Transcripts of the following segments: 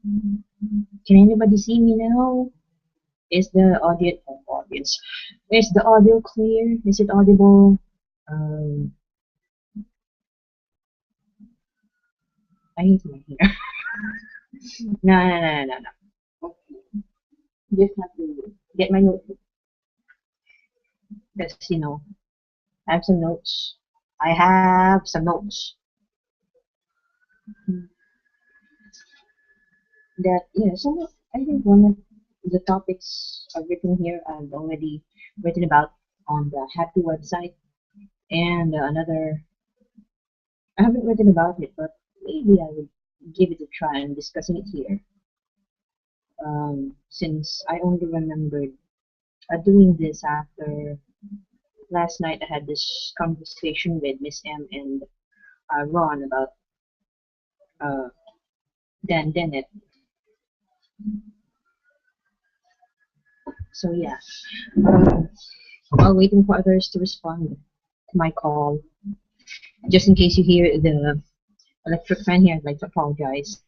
Can anybody see me now? Is the audience? Is the audio clear? Is it audible? Um, I hate my hair. No. Just have to get my notebook because I have some notes. I have some notes that some I think one of the topics I've written here I've already written about on the Happy website, and another I haven't written about it, but maybe I would give it a try and discussing it here. Since I only remembered doing this after last night, I had this conversation with Miss M and Ron about uh, Dan Dennett. So yeah, um, while waiting for others to respond to my call, just in case you hear the electric fan here, I'd like to apologize.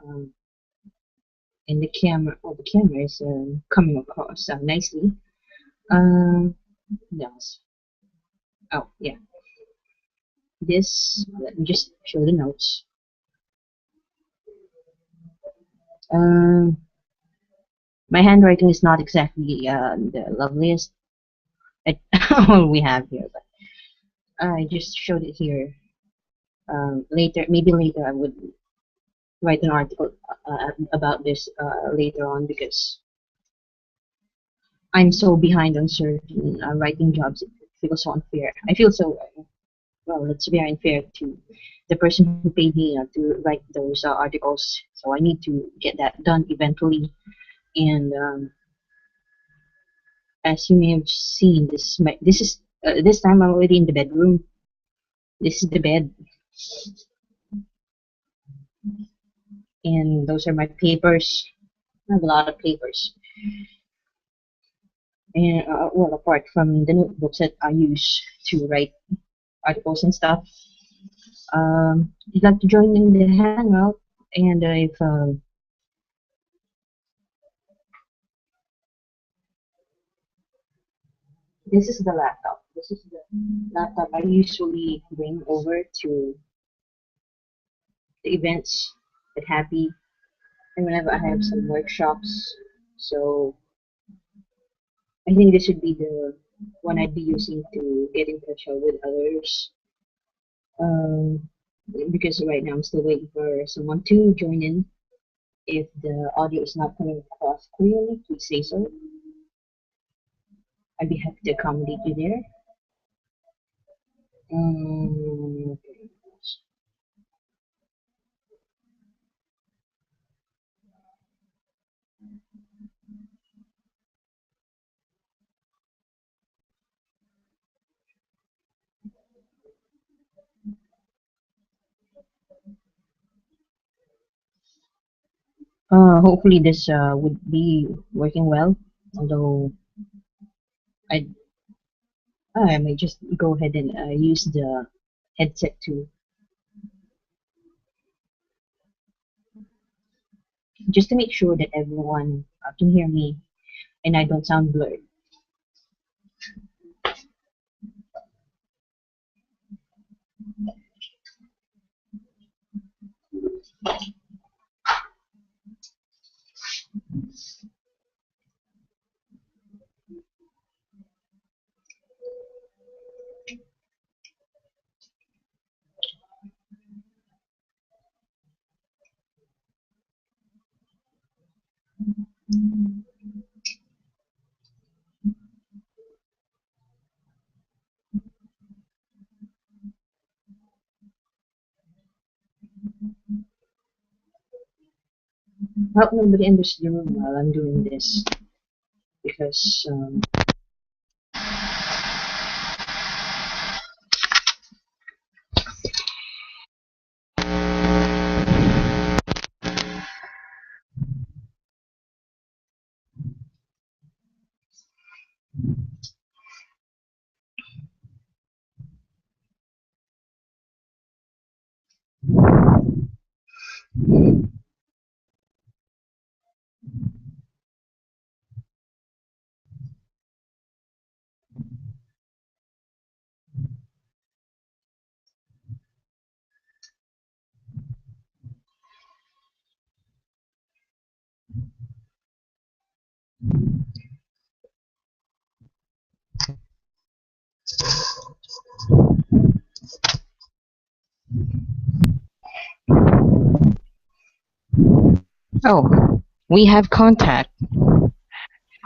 Um, and the camera is coming across nicely. Um, yes. Oh yeah, this. Let me just show the notes. Um, my handwriting is not exactly the loveliest. All we have here, but I just showed it here. Later, maybe later, I would write an article about this later on because I'm so behind on certain writing jobs. It feels so unfair. I feel so well. It's very unfair to the person who paid me to write those articles. So I need to get that done eventually. And as you may have seen, this time I'm already in the bedroom. This is the bed, and those are my papers. I have a lot of papers, and well, apart from the notebooks that I use to write articles and stuff. If you'd like to join in the hangout, and if this is the laptop. This is the laptop I usually bring over to the events at Happy, and whenever I have some workshops. So I think this should be the one I'd be using to get in touch with others. Um, because right now I'm still waiting for someone to join in. If the audio is not coming across clearly, please say so. I'd be happy to accommodate you there. Um, hopefully this would be working well. Although I I may just go ahead and use the headset too, just to make sure that everyone can hear me and I don't sound blurred. I hope nobody enters the room while I'm doing this because Oh, we have contact.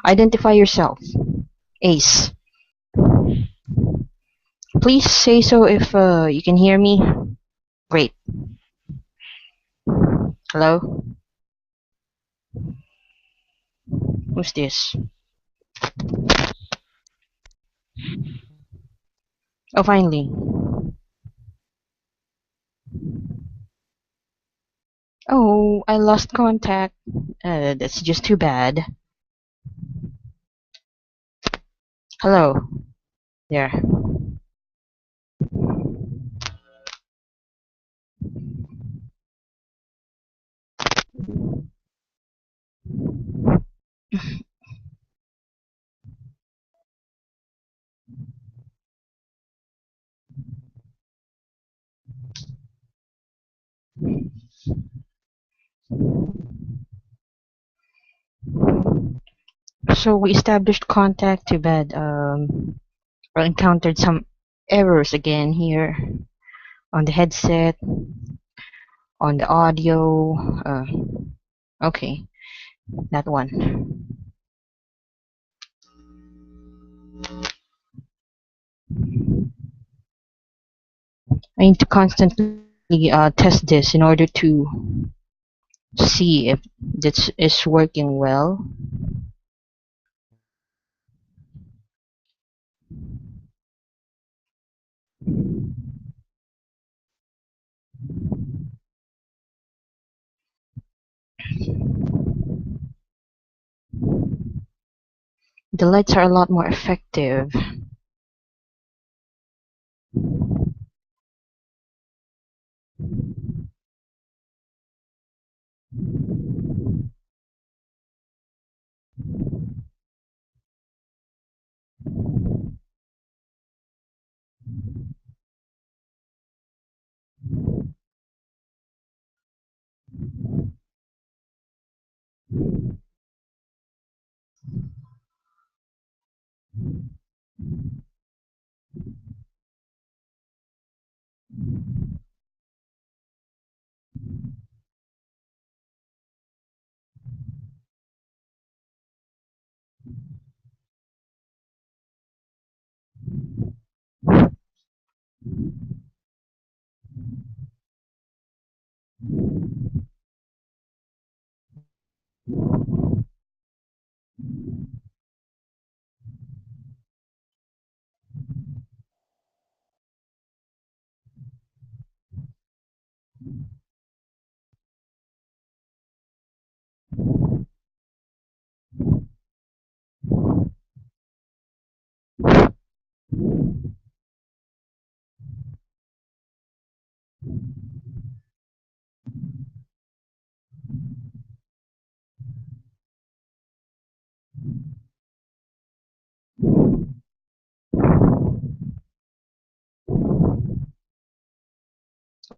Identify yourself. Ace. Please say so if you can hear me. Great. Hello? Who's this? Oh, finally. Oh, I lost contact. That's just too bad. Hello. There. So we established contact. Too bad. I encountered some errors again here on the headset, on the audio. Okay, that one. I need to constantly test this in order to see if this is working well. The lights are a lot more effective.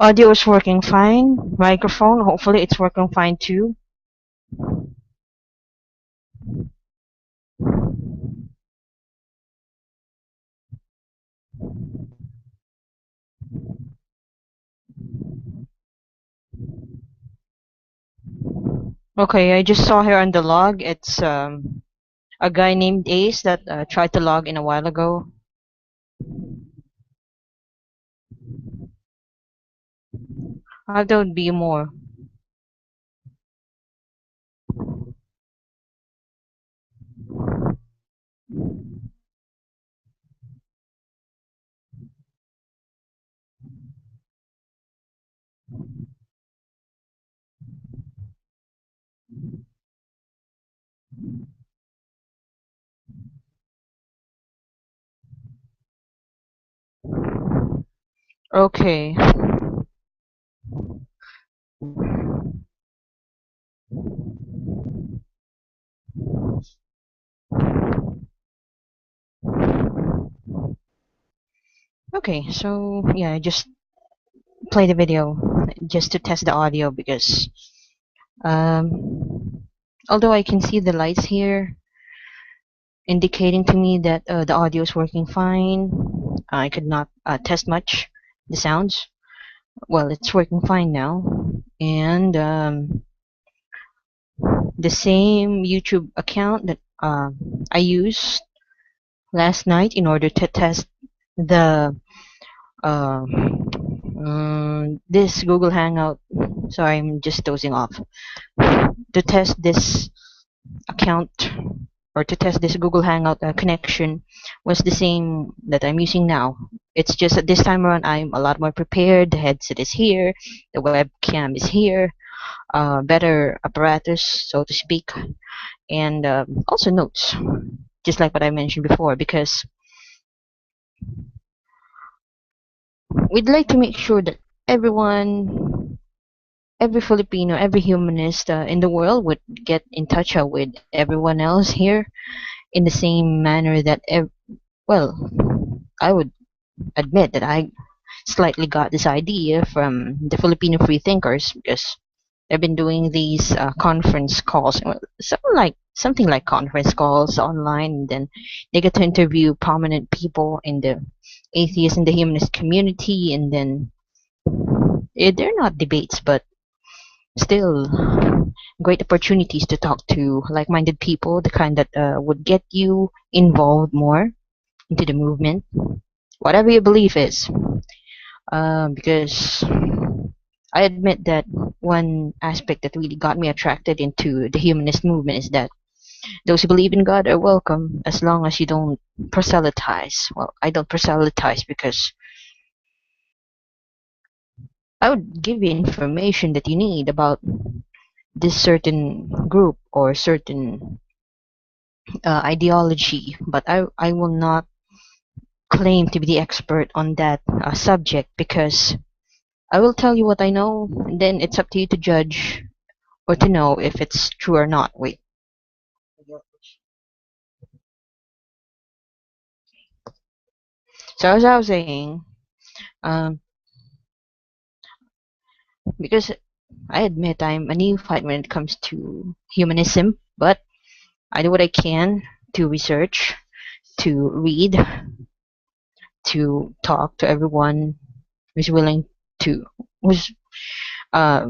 Audio is working fine. Microphone, hopefully it's working fine too. Okay, I just saw here on the log. It's a guy named Ace that tried to log in a while ago. There would be more. Okay. Okay, so yeah, I just play the video just to test the audio because although I can see the lights here indicating to me that the audio is working fine, I could not test much the sounds. Well, it's working fine now, and the same YouTube account that I used last night in order to test the uh, this Google Hangout. Sorry, I'm just dozing off. To test this account or to test this Google Hangout connection was the same that I'm using now. It's just that this time around I'm a lot more prepared. The headset is here, the webcam is here, better apparatus, so to speak, and also notes, just like what I mentioned before, because we'd like to make sure that everyone, every Filipino, every humanist in the world would get in touch with everyone else here in the same manner that, well, I would admit that I slightly got this idea from the Filipino free thinkers because they've been doing these conference calls, something like conference calls online, and then they get to interview prominent people in the atheist and the humanist community, and then they're not debates, but still great opportunities to talk to like-minded people, the kind that would get you involved more into the movement, whatever your belief is. Because I admit that one aspect that really got me attracted into the humanist movement is that those who believe in God are welcome as long as you don't proselytize. Well, I don't proselytize because I would give you information that you need about this certain group or certain ideology, but I will not claim to be the expert on that subject because I will tell you what I know, and then it's up to you to judge or to know if it's true or not. Wait. So as I was saying, um, because I admit I'm a neophyte when it comes to humanism, but I do what I can to research, to read, to talk to everyone who's willing to, who's uh,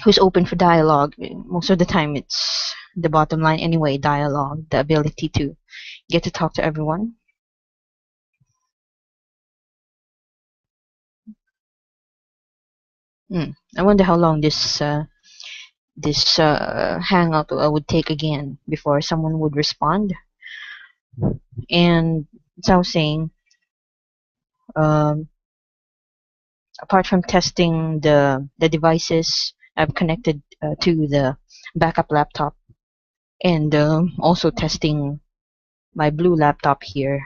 who's open for dialogue. Most of the time, it's the bottom line anyway. Dialogue, the ability to get to talk to everyone. I wonder how long this hangout would take again before someone would respond. And as I was saying, um, apart from testing the devices, I've connected to the backup laptop, and also testing my blue laptop here.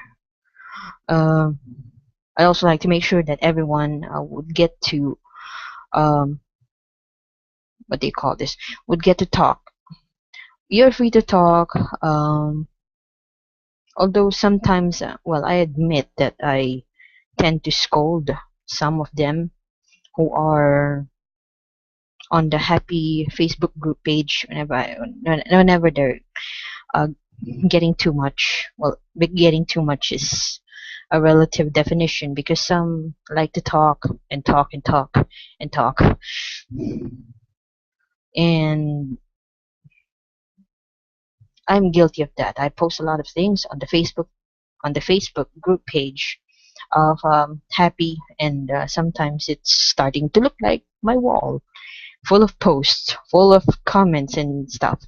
Uh, I also like to make sure that everyone would get to um, what do you call this? Would get to talk. You're free to talk. Although sometimes, well, I admit that I tend to scold some of them who are on the happy Facebook group page whenever they're uh, getting too much. Well, getting too much is a relative definition because some like to talk and talk and talk and talk. And I'm guilty of that. I post a lot of things on the Facebook group page of happy, and sometimes it's starting to look like my wall, full of posts, full of comments and stuff.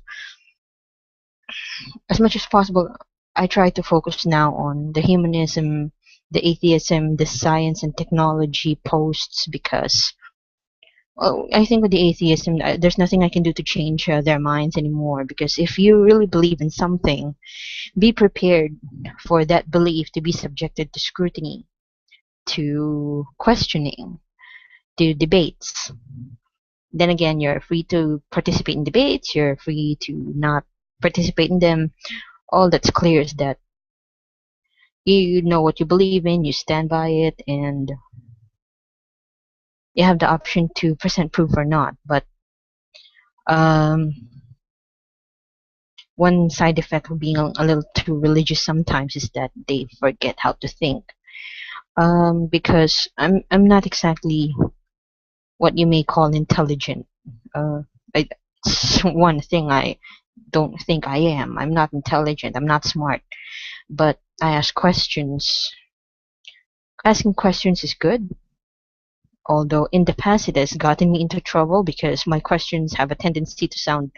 As much as possible, I try to focus now on the humanism, the atheism, the science and technology posts because, well, I think with the atheism, there's nothing I can do to change their minds anymore. Because if you really believe in something, be prepared for that belief to be subjected to scrutiny, to questioning, to debates. Then again, you're free to participate in debates, you're free to not participate in them. All that's clear is that you know what you believe in, you stand by it, and you have the option to present proof or not. But um, one side effect of being a little too religious sometimes is that they forget how to think. Because I'm not exactly what you may call intelligent. Uh, it's one thing I don't think I am. I'm not intelligent. I'm not smart. But I ask questions. Asking questions is good. Although in the past it has gotten me into trouble because my questions have a tendency to sound,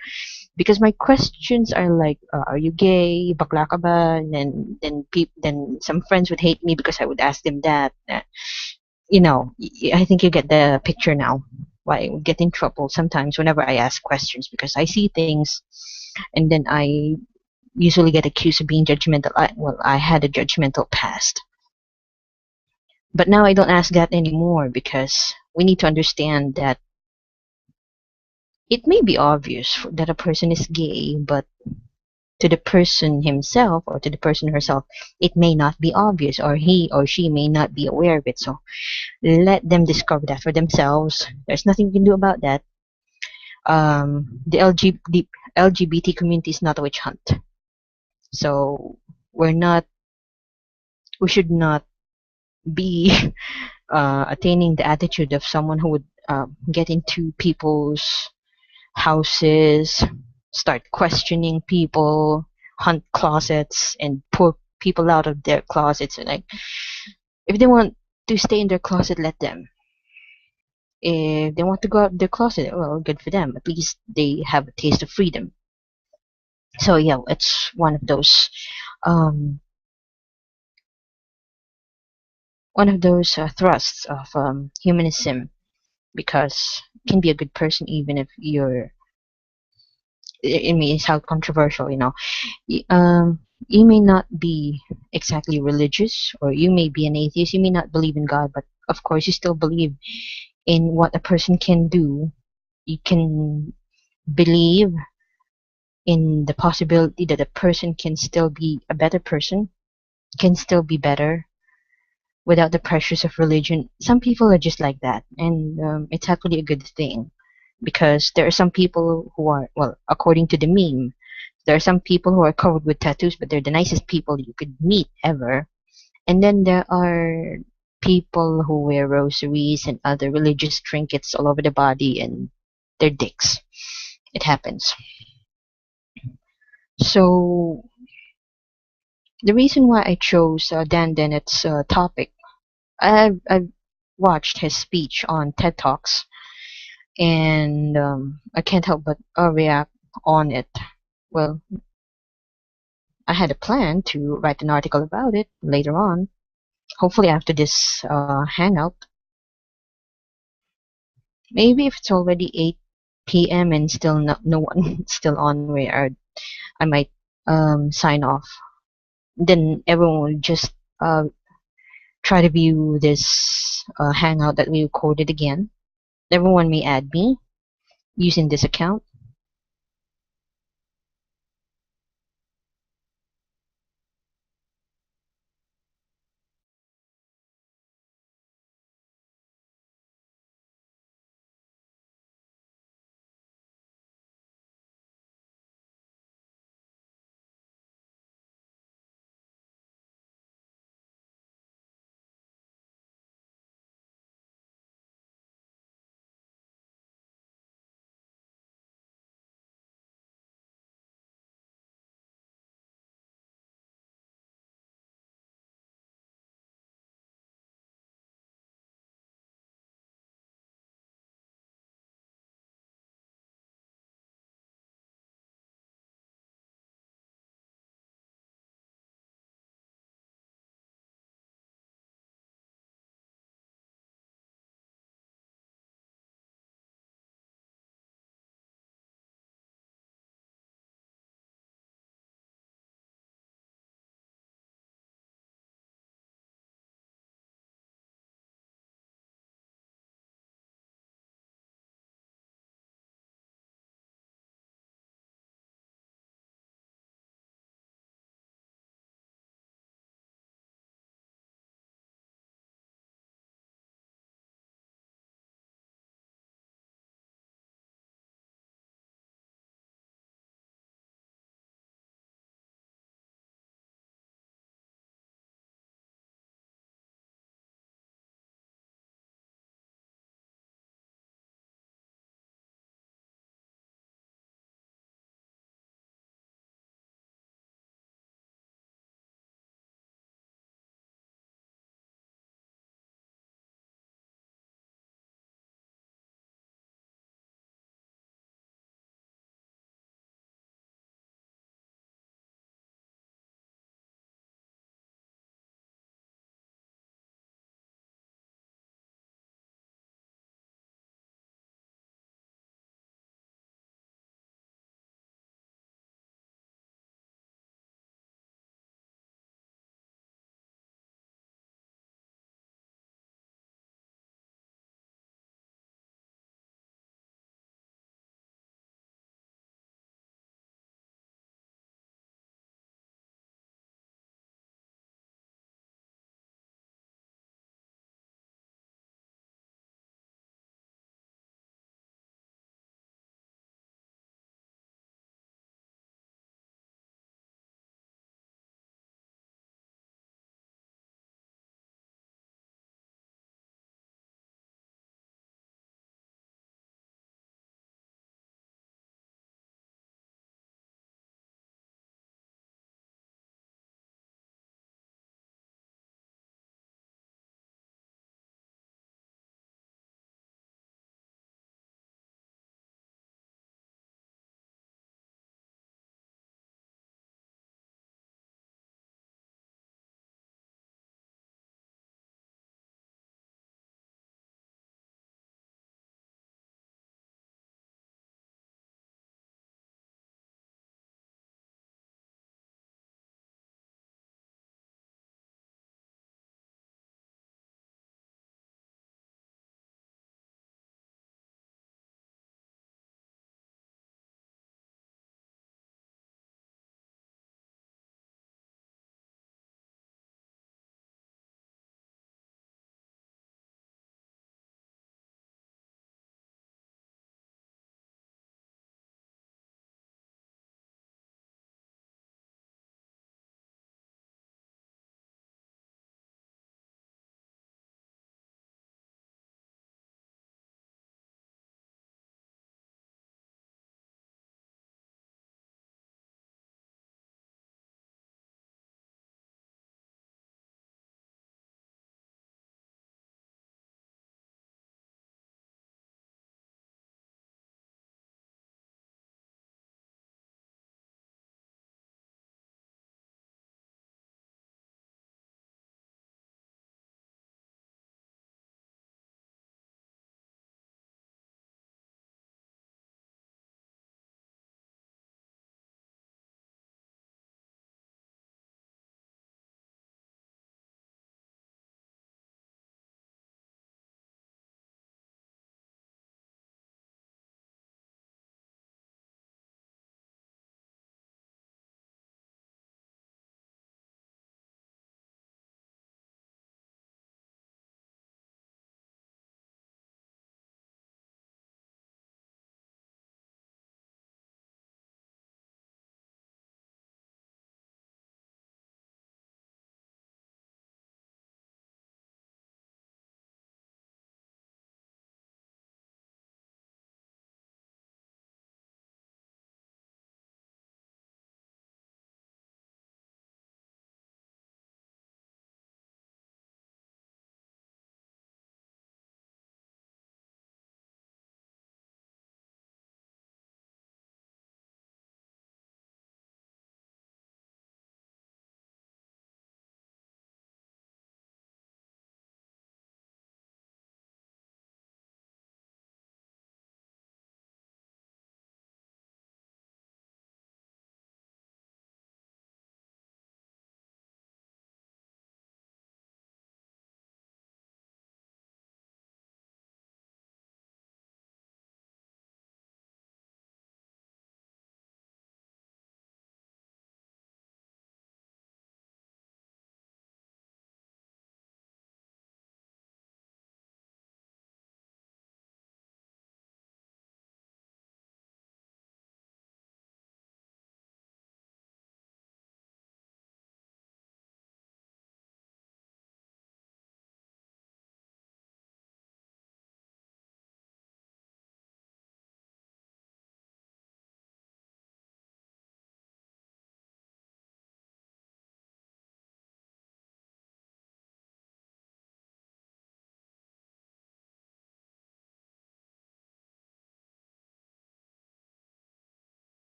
because my questions are like, are you gay? Bakla ka ba? And then some friends would hate me because I would ask them that. I think you get the picture now. Why I would get in trouble sometimes whenever I ask questions because I see things, and then I usually get accused of being judgmental. I had a judgmental past, but now I don't ask that anymore because we need to understand that it may be obvious that a person is gay, but to the person himself or to the person herself, it may not be obvious, or he or she may not be aware of it. So let them discover that for themselves. There's nothing you can do about that. The LGBT community is not a witch hunt. So we're not, we should not be attaining the attitude of someone who would get into people's houses, start questioning people, hunt closets, and pull people out of their closets. And like, if they want to stay in their closet, let them. If they want to go out of their closet, well, good for them. At least they have a taste of freedom. So yeah, it's um, one of those thrusts of humanism, because you can be a good person even if you're. It may sound controversial, you may not be exactly religious, or you may be an atheist, you may not believe in God, but of course you still believe in what a person can do. You can believe in the possibility that a person can still be a better person, can still be better without the pressures of religion. Some people are just like that, and it's actually a good thing, because there are some people who are, well, according to the meme, there are some people who are covered with tattoos, but they're the nicest people you could meet ever. And then there are people who wear rosaries and other religious trinkets all over the body, and they're dicks. It happens. So the reason why I chose Dan Dennett's topic, I've watched his speech on TED Talks, and I can't help but react on it. Well, I had a plan to write an article about it later on, hopefully after this hangout. Maybe if it's already 8 p.m. and still no one still on, where I might sign off. Then everyone will just try to view this hangout that we recorded again. Everyone may add me using this account,